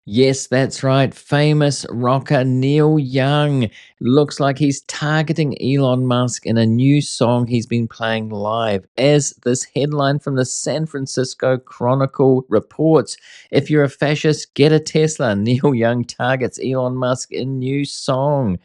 Yes, that's right. Famous rocker Neil Young looks like he's targeting Elon Musk in a new song he's been playing live. As this headline from the San Francisco Chronicle reports, if you're a fascist, get a Tesla. Neil Young targets Elon Musk in new song.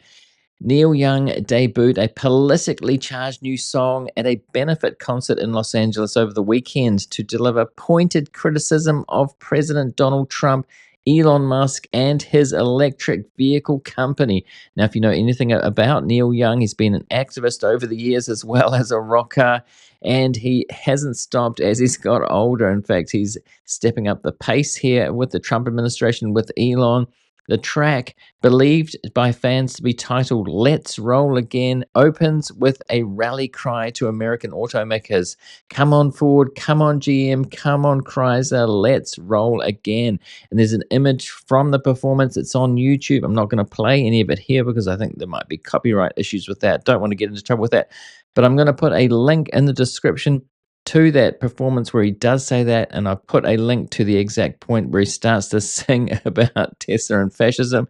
Neil Young debuted a politically charged new song at a benefit concert in Los Angeles over the weekend to deliver pointed criticism of President Donald Trump, Elon Musk, and his electric vehicle company. Now, if you know anything about Neil Young, he's been an activist over the years as well as a rocker, and he hasn't stopped as he's got older. In fact, he's stepping up the pace here with the Trump administration, with Elon. The track, believed by fans to be titled Let's Roll Again, opens with a rally cry to American automakers. Come on Ford, come on GM, come on Chrysler, let's roll again. And there's an image from the performance. It's on YouTube. I'm not going to play any of it here because I think there might be copyright issues with that. Don't want to get into trouble with that. But I'm going to put a link in the description to that performance where he does say that, and I put a link to the exact point where he starts to sing about Tesla and fascism.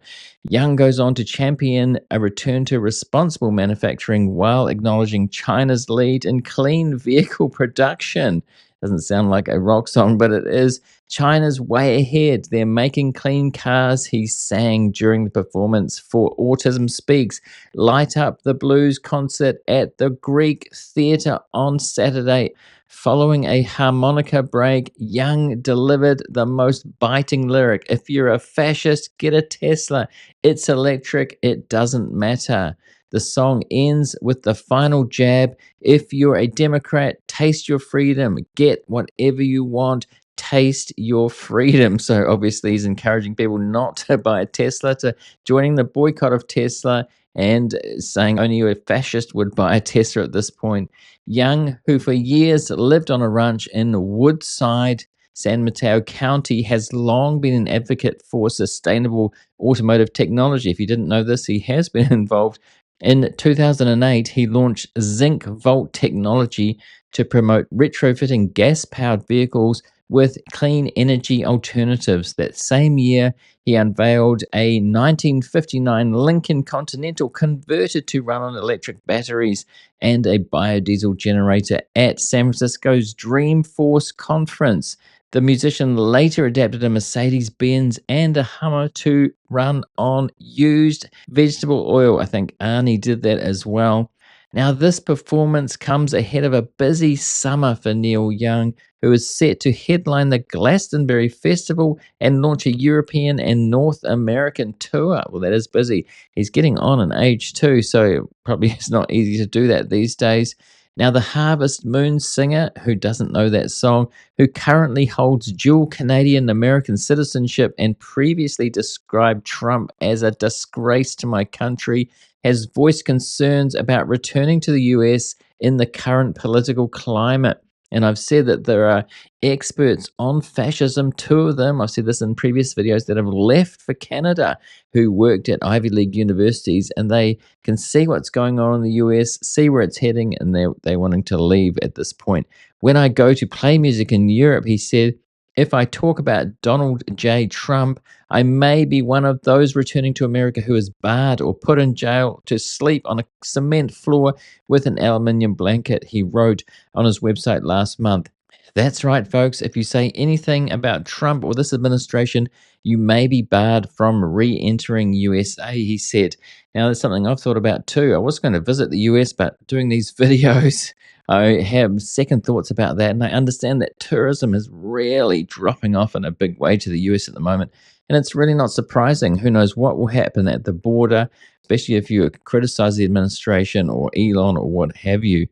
Young goes on to champion a return to responsible manufacturing while acknowledging China's lead in clean vehicle production. Doesn't sound like a rock song, but it is. China's way ahead. They're making clean cars, he sang during the performance for Autism Speaks. Light Up the Blues concert at the Greek Theatre on Saturday. Following a harmonica break, Young delivered the most biting lyric. If you're a fascist, get a Tesla. It's electric, it doesn't matter. The song ends with the final jab. If you're a Democrat, taste your freedom. Get whatever you want. Taste your freedom. So obviously he's encouraging people not to buy a Tesla, to joining the boycott of Tesla, and saying only a fascist would buy a Tesla at this point. Young, who for years lived on a ranch in Woodside, San Mateo County, has long been an advocate for sustainable automotive technology. If you didn't know this, he has been involved. In 2008, he launched Zinc Volt technology to promote retrofitting gas-powered vehicles with clean energy alternatives. That same year, he unveiled a 1959 Lincoln Continental converted to run on electric batteries and a biodiesel generator at San Francisco's Dreamforce conference. The musician later adapted a Mercedes Benz and a Hummer to run on used vegetable oil. I think Arnie did that as well. Now, this performance comes ahead of a busy summer for Neil Young, who is set to headline the Glastonbury Festival and launch a European and North American tour. Well, that is busy. He's getting on in age too, so probably it's not easy to do that these days. Now, the Harvest Moon singer, who doesn't know that song, who currently holds dual Canadian American citizenship and previously described Trump as a disgrace to my country, has voiced concerns about returning to the US in the current political climate. And I've said that there are experts on fascism, two of them, I've said this in previous videos, that have left for Canada, who worked at Ivy League universities, and they can see what's going on in the US, see where it's heading, and they're wanting to leave at this point. When I go to play music in Europe, he said, if I talk about Donald J. Trump, I may be one of those returning to America who is barred or put in jail to sleep on a cement floor with an aluminium blanket, he wrote on his website last month. That's right, folks. If you say anything about Trump or this administration, you may be barred from re-entering USA, he said. Now, that's something I've thought about too. I was going to visit the US, but doing these videos, I have second thoughts about that. And I understand that tourism is really dropping off in a big way to the US at the moment. And it's really not surprising. Who knows what will happen at the border, especially if you criticize the administration or Elon or what have you.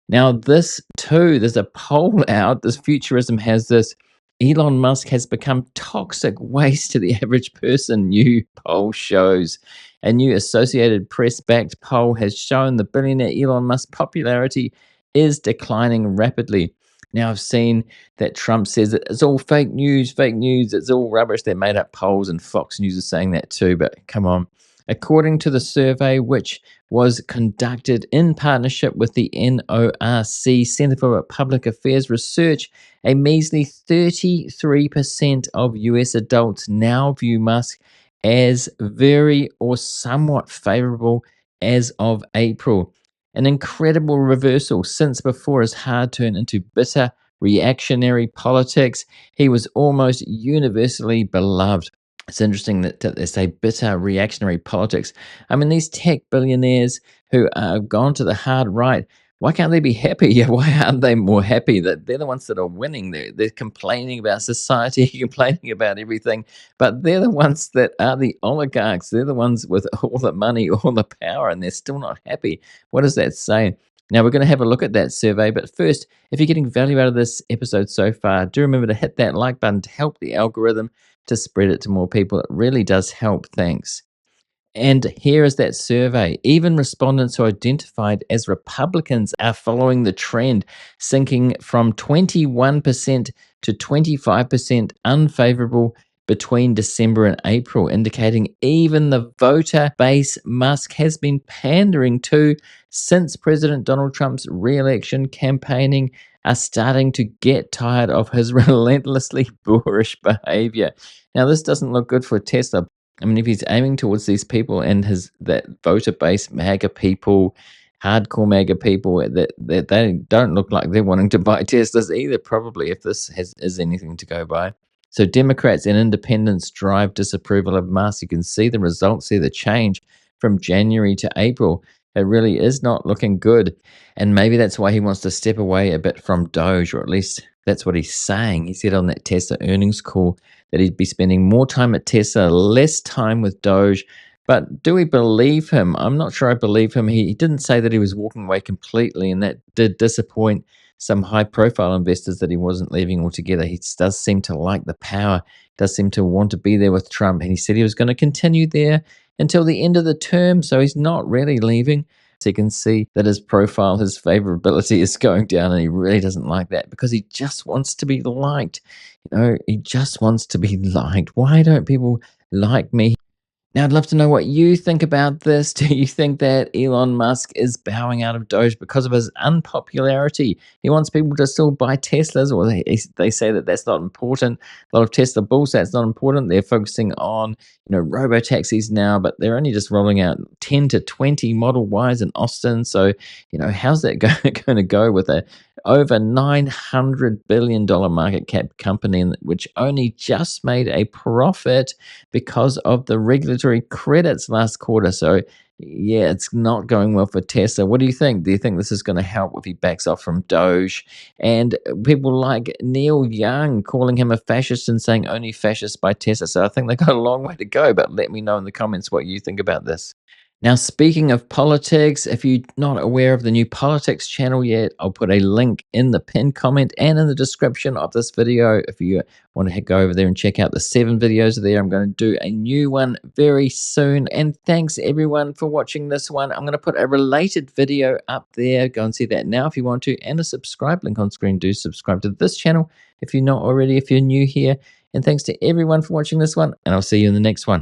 Now, this too, there's a poll out. This Futurism has this. Elon Musk has become toxic waste to the average person, new poll shows. A new Associated Press backed poll has shown the billionaire Elon Musk's popularity is declining rapidly. Now, I've seen that Trump says that it's all fake news, it's all rubbish. They made up polls, and Fox News is saying that too, but come on. According to the survey, which was conducted in partnership with the NORC, Center for Public Affairs Research, a measly 33% of US adults now view Musk as very or somewhat favorable as of April. An incredible reversal since before his hard turn into bitter reactionary politics, he was almost universally beloved. It's interesting that they say bitter reactionary politics. I mean, these tech billionaires who have gone to the hard right, why can't they be happy? Why aren't they more happy that they're the ones that are winning? They're complaining about society, complaining about everything, but they're the ones that are the oligarchs. They're the ones with all the money, all the power, and they're still not happy. What does that say? Now, we're going to have a look at that survey, but first, if you're getting value out of this episode so far, do remember to hit that like button to help the algorithm to spread it to more people. It really does help. Thanks. And here is that survey. Even respondents who identified as Republicans are following the trend, sinking from 21% to 25% unfavorable between December and April, indicating even the voter base Musk has been pandering to since President Donald Trump's re-election campaigning are starting to get tired of his relentlessly boorish behavior. Now, this doesn't look good for Tesla. I mean, if he's aiming towards these people and his that voter base, MAGA people, hardcore MAGA people, that they don't look like they're wanting to buy Teslas either. Probably, if this is anything to go by. So Democrats and independents drive disapproval of Musk. You can see the results here, the change from January to April. It really is not looking good, and maybe that's why he wants to step away a bit from Doge, or at least that's what he's saying. He said on that Tesla earnings call that he'd be spending more time at Tesla, less time with Doge. But do we believe him? I'm not sure I believe him. He didn't say that he was walking away completely, and that did disappoint some high profile investors that he wasn't leaving altogether. He does seem to like the power, does seem to want to be there with Trump. And he said he was going to continue there until the end of the term. So he's not really leaving. So you can see that his profile, his favorability is going down, and he really doesn't like that because he just wants to be liked. He just wants to be liked. Why don't people like me? Now, I'd love to know what you think about this. Do you think that Elon Musk is bowing out of Doge because of his unpopularity? He wants people to still buy Teslas, or they say that that's not important. A lot of Tesla bulls say it's not important. They're focusing on robo taxis now, but they're only just rolling out 10 to 20 Model Ys in Austin. So how's that going to go with a over $900 billion market cap company which only just made a profit because of the regulatory credits last quarter? So, yeah, it's not going well for Tesla. What do you think? Do you think this is going to help if he backs off from Doge? And people like Neil Young calling him a fascist and saying only fascists buy Tesla. So I think they've got a long way to go, but let me know in the comments what you think about this. Now, speaking of politics, if you're not aware of the new politics channel yet, I'll put a link in the pinned comment and in the description of this video. If you want to go over there and check out the 7 videos there, I'm going to do a new one very soon. And thanks everyone for watching this one. I'm going to put a related video up there. Go and see that now if you want to, and a subscribe link on screen. Do subscribe to this channel if you're not already, if you're new here. And thanks to everyone for watching this one, and I'll see you in the next one.